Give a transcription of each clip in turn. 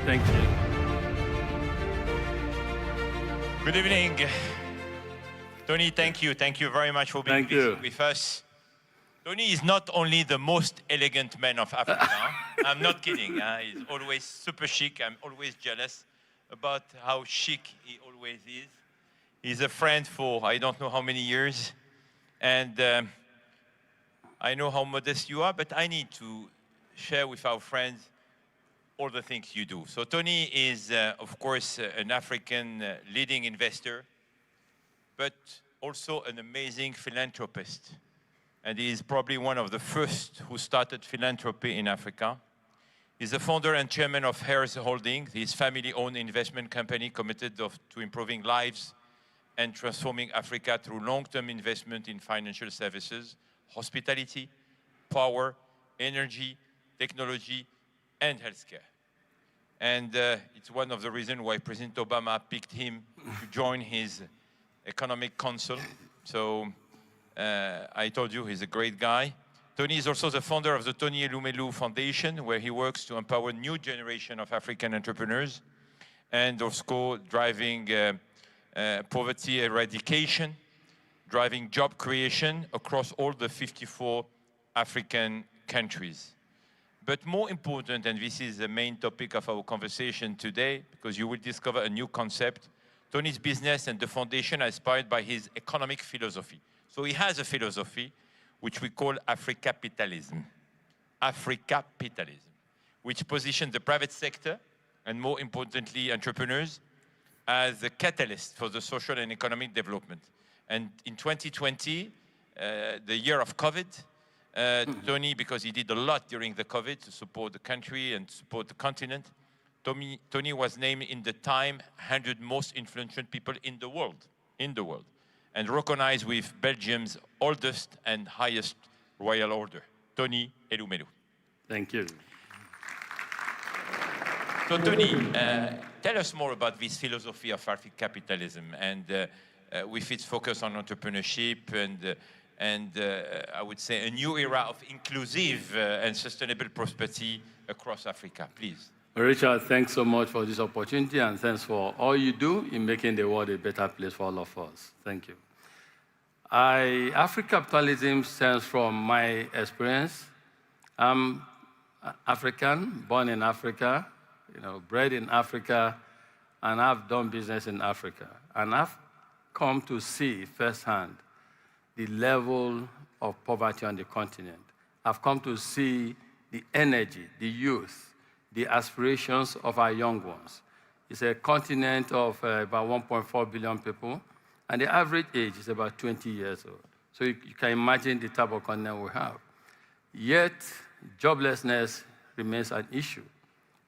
Thank you. Good evening. Tony, thank you. Thank you very much for being with us. Tony is not only the most elegant man of Africa. I'm not kidding. He's always super chic. I'm always jealous about how chic he always is. He's a friend for I don't know how many years. And I know how modest you are, but I need to share with our friends all the things you do. So Tony is, of course, an African leading investor, but also an amazing philanthropist. And he is probably one of the first who started philanthropy in Africa. He's the founder and chairman of Heirs Holding, his family-owned investment company committed to improving lives and transforming Africa through long-term investment in financial services, hospitality, power, energy, technology, and healthcare. And it's one of the reasons why President Obama picked him to join his economic council. So I told you he's a great guy. Tony is also the founder of the Tony Elumelu Foundation, where he works to empower a new generation of African entrepreneurs and also driving poverty eradication, driving job creation across all the 54 African countries. But more important, and this is the main topic of our conversation today, because you will discover a new concept, Tony's business and the foundation are inspired by his economic philosophy. So he has a philosophy which we call Africapitalism. Africapitalism, which positions the private sector, and more importantly, entrepreneurs, as a catalyst for the social and economic development. And in 2020, the year of COVID, Tony, because he did a lot during the COVID to support the country and support the continent, Tony was named in the Time 100 most influential people in the world, and recognized with Belgium's oldest and highest royal order, Tony Elumelu. Thank you. So Tony, tell us more about this philosophy of Afric capitalism and with its focus on entrepreneurship and I would say a new era of inclusive and sustainable prosperity across Africa, please. Richard, thanks so much for this opportunity, and thanks for all you do in making the world a better place for all of us. Thank you. Afric Capitalism stems from my experience. I'm African, born in Africa, bred in Africa, and I've done business in Africa. And I've come to see firsthand the level of poverty on the continent. I've come to see the energy, the youth, the aspirations of our young ones. It's a continent of about 1.4 billion people, and the average age is about 20 years old. So you can imagine the type of continent we have. Yet, joblessness remains an issue.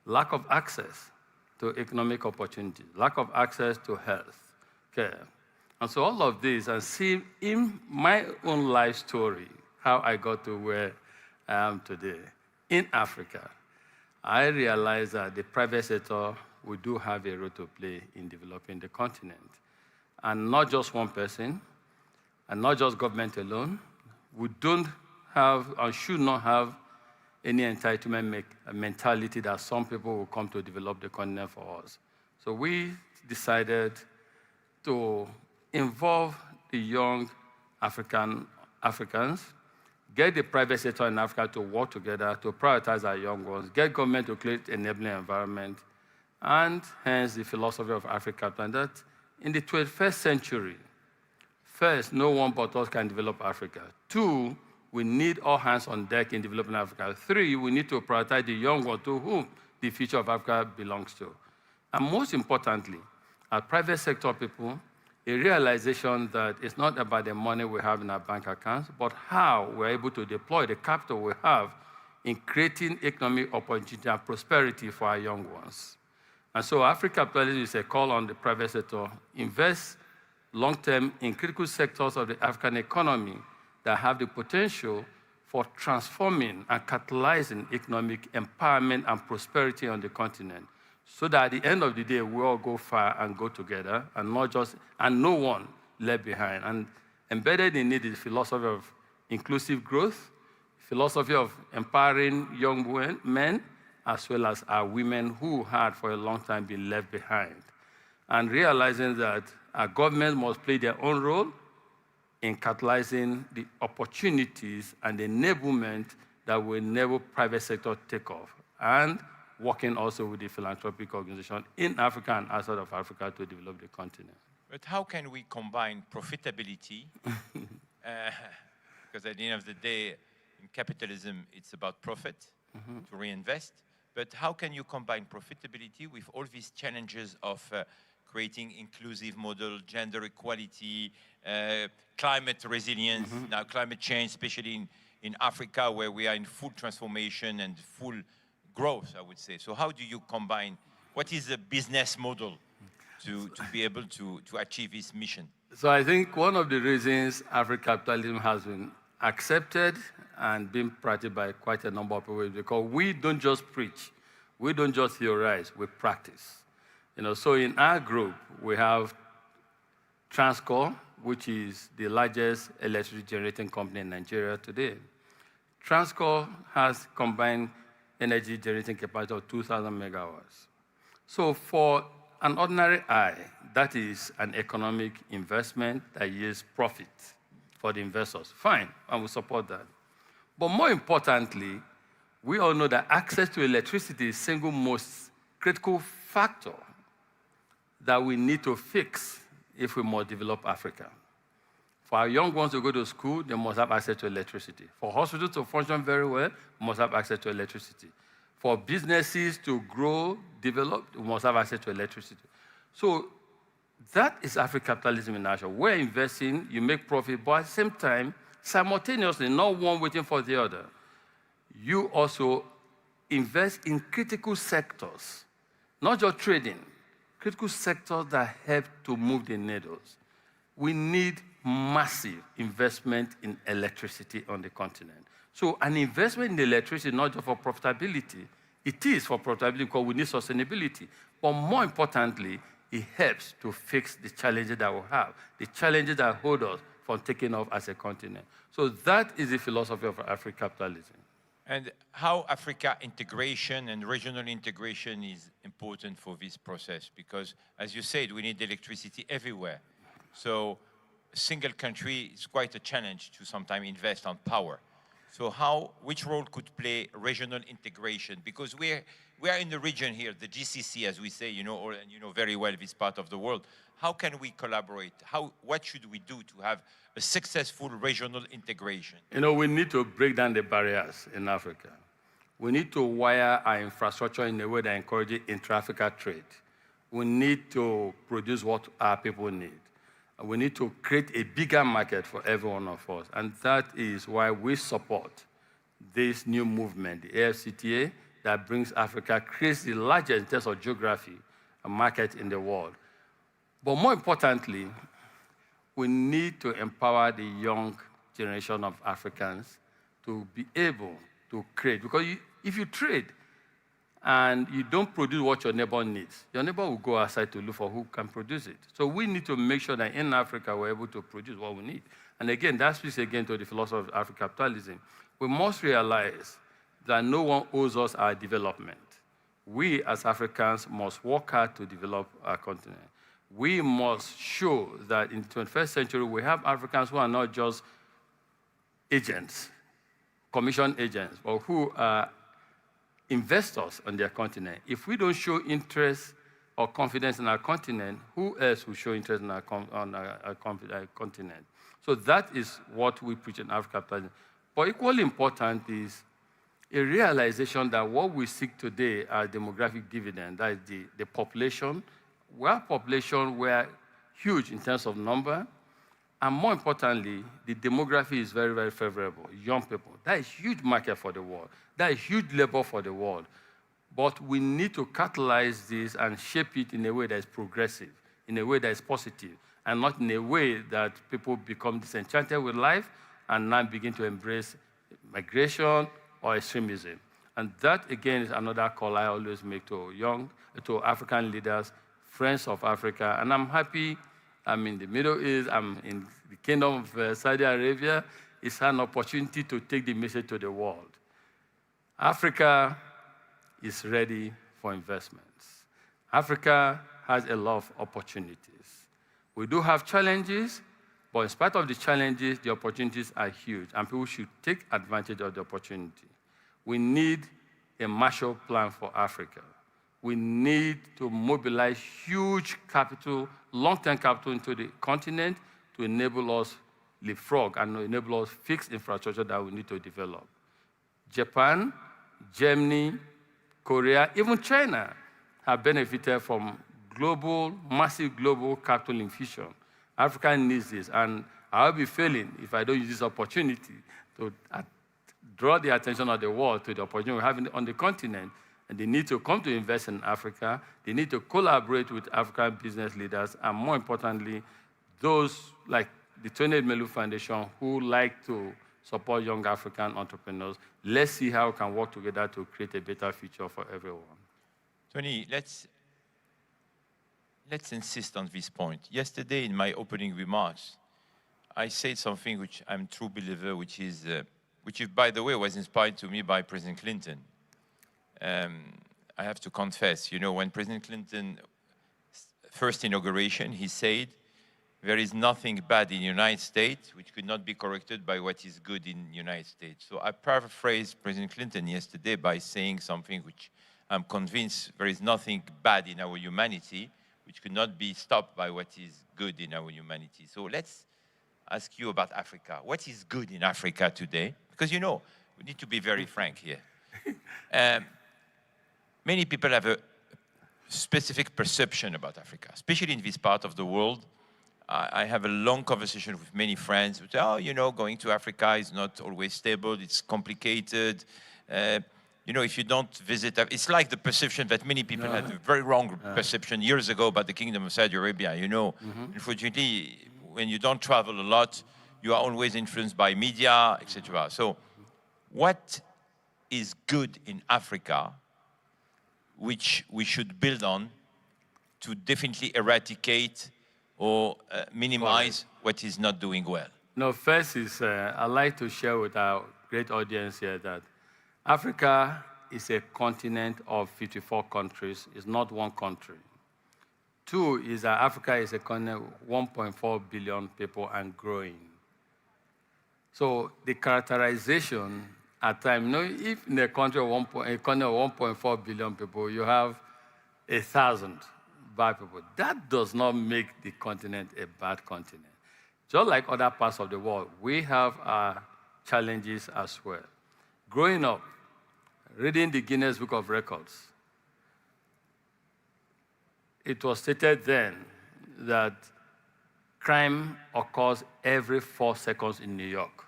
Lack of access to economic opportunities, lack of access to health care. And so all of this, and see in my own life story, how I got to where I am today. In Africa, I realized that the private sector, we do have a role to play in developing the continent. And not just one person, and not just government alone. We don't have, and should not have, any entitlement mentality that some people will come to develop the continent for us. So we decided to involve the young Africans, get the private sector in Africa to work together to prioritize our young ones, get government to create an enabling environment, and hence the philosophy of Afric Capital, that in the 21st century, first, no one but us can develop Africa. Two, we need all hands on deck in developing Africa. Three, we need to prioritize the young ones to whom the future of Africa belongs to. And most importantly, as private sector people, a realization that it's not about the money we have in our bank accounts, but how we're able to deploy the capital we have in creating economic opportunity and prosperity for our young ones. And so Africapitalism is a call on the private sector, invest long-term in critical sectors of the African economy that have the potential for transforming and catalyzing economic empowerment and prosperity on the continent, so that at the end of the day, we all go far and go together, and no one left behind. And embedded in it is philosophy of inclusive growth, philosophy of empowering young men, as well as our women who had for a long time been left behind. And realizing that our government must play their own role in catalyzing the opportunities and the enablement that will enable private sector take off, and working also with the philanthropic organization in Africa and outside of Africa to develop the continent. But how can we combine profitability? Because at the end of the day, in capitalism, it's about profit to reinvest. But how can you combine profitability with all these challenges of creating inclusive model, gender equality, climate resilience, now climate change, especially in Africa, where we are in full transformation and full growth, I would say. So how do you combine, what is the business model to be able to achieve this mission? So I think one of the reasons Afric Capitalism has been accepted and been practiced by quite a number of people is because we don't just preach, we don't just theorize, we practice. So in our group, we have Transcorp, which is the largest electricity generating company in Nigeria today. Transcorp has combined energy generating capacity of 2,000 megawatts. So for an ordinary eye, that is an economic investment that yields profit for the investors. Fine, and we support that. But more importantly, we all know that access to electricity is the single most critical factor that we need to fix if we must develop Africa. For our young ones to go to school, they must have access to electricity. For hospitals to function very well, we must have access to electricity. For businesses to grow, develop, we must have access to electricity. So that is Afric capitalism in action. We're investing, you make profit, but at the same time, simultaneously, not one waiting for the other, you also invest in critical sectors, not just trading, critical sectors that help to move the needles. We need massive investment in electricity on the continent. So an investment in electricity, not just for profitability, it is for profitability because we need sustainability, but more importantly, it helps to fix the challenges that we have, the challenges that hold us from taking off as a continent. So that is the philosophy of Afric capitalism. And how Africa integration and regional integration is important for this process? Because, as you said, we need electricity everywhere. So a single country is quite a challenge to sometimes invest on power. So which role could play regional integration? Because we are in the region here, the GCC, as we say, and you know very well this part of the world. How can we collaborate? What should we do to have a successful regional integration? We need to break down the barriers in Africa. We need to wire our infrastructure in a way that encourages intra-Africa trade. We need to produce what our people need. We need to create a bigger market for every one of us. And that is why we support this new movement, the AFCTA, that brings Africa, creates the largest in terms of geography, a market in the world. But more importantly, we need to empower the young generation of Africans to be able to create. Because if you trade and you don't produce what your neighbor needs, your neighbor will go outside to look for who can produce it. So we need to make sure that in Africa we're able to produce what we need. And again, that speaks again to the philosophy of Afric capitalism. We must realize that no one owes us our development. We as Africans must work hard to develop our continent. We must show that in the 21st century, we have Africans who are not just agents, commission agents, but who are investors on their continent. If we don't show interest or confidence in our continent, who else will show interest in our continent? So that is what we preach in Africa capitalism. But equally important is a realization that what we seek today are demographic dividend, that is the population. Our population were huge in terms of number, and more importantly, the demography is very, very favorable. Young people, that is huge market for the world. That is huge labor for the world. But we need to catalyze this and shape it in a way that is progressive, in a way that is positive, and not in a way that people become disenchanted with life and now begin to embrace migration or extremism. And that, again, is another call I always make to African leaders, friends of Africa. And I'm happy I'm in the Middle East, I'm in the Kingdom of Saudi Arabia. It's an opportunity to take the message to the world. Africa is ready for investments. Africa has a lot of opportunities. We do have challenges, but in spite of the challenges, the opportunities are huge, and people should take advantage of the opportunity. We need a Marshall Plan for Africa. We need to mobilize huge capital, long-term capital into the continent to enable us leapfrog and enable us fix infrastructure that we need to develop. Japan, Germany, Korea, even China have benefited from massive global capital infusion. Africa needs this, and I'll be failing if I don't use this opportunity to draw the attention of the world to the opportunity we have on the continent. And they need to come to invest in Africa. They need to collaborate with African business leaders, and more importantly, those like the Elumelu Foundation who like to support young African entrepreneurs. Let's see how we can work together to create a better future for everyone. Tony, let's insist on this point. Yesterday, in my opening remarks, I said something which I'm a true believer, which is, by the way, was inspired to me by President Clinton. I have to confess, you know, when President Clinton first inauguration, he said, there is nothing bad in the United States which could not be corrected by what is good in the United States. So I paraphrased President Clinton yesterday by saying something which I'm convinced there is nothing bad in our humanity which could not be stopped by what is good in our humanity. So let's ask you about Africa. What is good in Africa today? Because, you know, we need to be very frank here. Many people have a specific perception about Africa, especially in this part of the world. I have a long conversation with many friends who say, oh, you know, going to Africa is not always stable, it's complicated. You know, if you don't visit, it's like the perception that many people had a very wrong perception years ago about the Kingdom of Saudi Arabia, you know. Unfortunately, when you don't travel a lot, you are always influenced by media, etc. So what is good in Africa which we should build on to definitely eradicate or minimize what is not doing well? No, first is I'd like to share with our great audience here that Africa is a continent of 54 countries. It's not one country. Two is that Africa is a continent of 1.4 billion people and growing. So the characterization at times, you know, if in a country of 1.4 billion people, you have 1,000 bad people, that does not make the continent a bad continent. Just like other parts of the world, we have our challenges as well. Growing up, reading the Guinness Book of Records, it was stated then that crime occurs every 4 seconds in New York.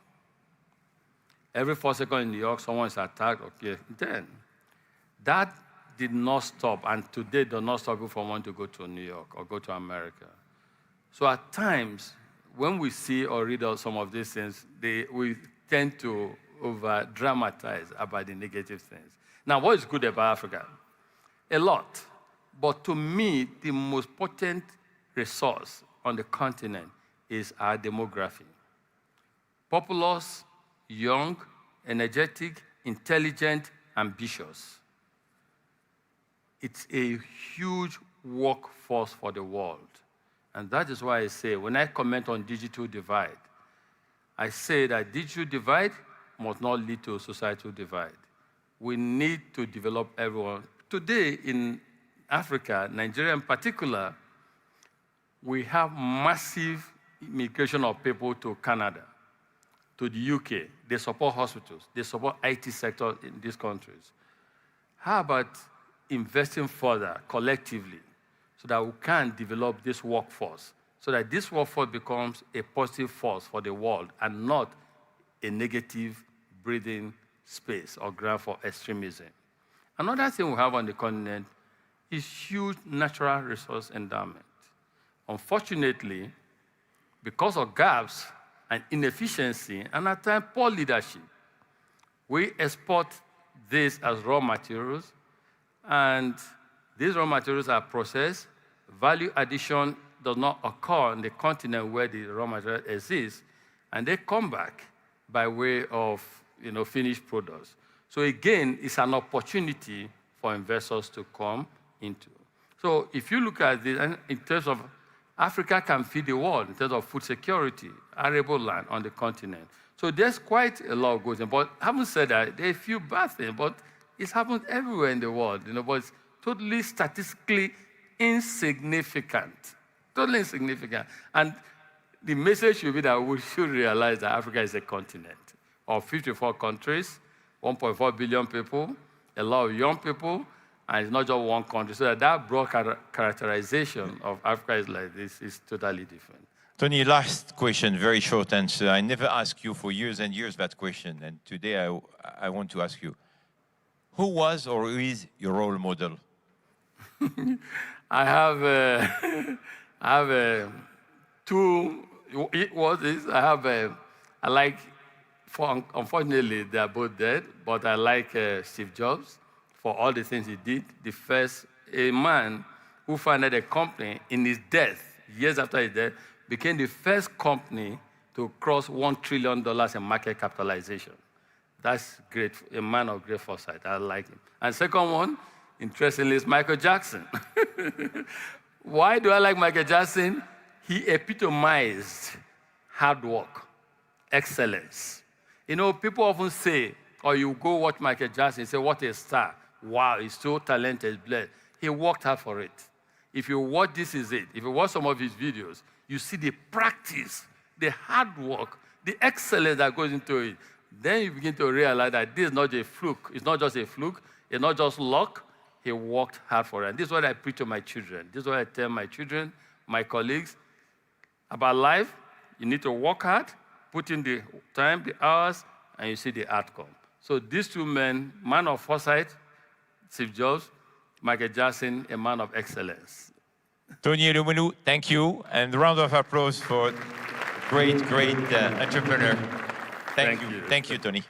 Every 4 seconds in New York, someone is attacked. Okay, then that did not stop, and today does not stop you from wanting to go to New York or go to America. So at times, when we see or read out some of these things, we tend to over-dramatize about the negative things. Now, what is good about Africa? A lot. But to me, the most potent resource on the continent is our demography. Populous, young, energetic, intelligent, ambitious. It's a huge workforce for the world. And that is why I say, when I comment on digital divide, I say that digital divide must not lead to a societal divide. We need to develop everyone. Today in Africa, Nigeria in particular, we have massive immigration of people to Canada, to the UK. They support hospitals. They support IT sector in these countries. How about investing further collectively so that we can develop this workforce, so that this workforce becomes a positive force for the world and not a negative breathing space or ground for extremism. Another thing we have on the continent is huge natural resource endowment. Unfortunately, because of gaps and inefficiency and at times poor leadership, we export this as raw materials, and these raw materials are processed. Value addition does not occur on the continent where the raw material exists, and they come back by way of finished products. So again, it's an opportunity for investors to come into. So if you look at this, in terms of Africa can feed the world in terms of food security, arable land on the continent. So there's quite a lot of good things. But having said that, there are a few bad things, but it's happened everywhere in the world, but it's totally statistically insignificant. Totally insignificant. And the message should be that we should realize that Africa is a continent of 54 countries, 1.4 billion people, a lot of young people, and it's not just one country. So that broad characterization of Africa is like this is totally different. Tony, last question, very short answer. I never ask you for years and years that question, and today I want to ask you, who was or who is your role model? I have two. Unfortunately, they are both dead, but I like Steve Jobs for all the things he did. A man who founded a company in his death, years after his death, became the first company to cross $1 trillion in market capitalization. That's great, a man of great foresight. I like him. And second one, interestingly, is Michael Jackson. Why do I like Michael Jackson? He epitomized hard work, excellence. People often say, or you go watch Michael Jackson and say, what a star. Wow, he's so talented, blessed. He worked hard for it. If you watch This Is It, if you watch some of his videos, you see the practice, the hard work, the excellence that goes into it. Then you begin to realize that this is not a fluke. It's not just a fluke. It's not just luck. He worked hard for it. And this is what I preach to my children. This is what I tell my children, my colleagues, about life. You need to work hard, put in the time, the hours, and you see the outcome. So these two men, man of foresight, Steve Jobs, Michael Jackson, a man of excellence. Tony Elumelu, thank you. And a round of applause for great entrepreneur. Thank you. Thank you, Tony.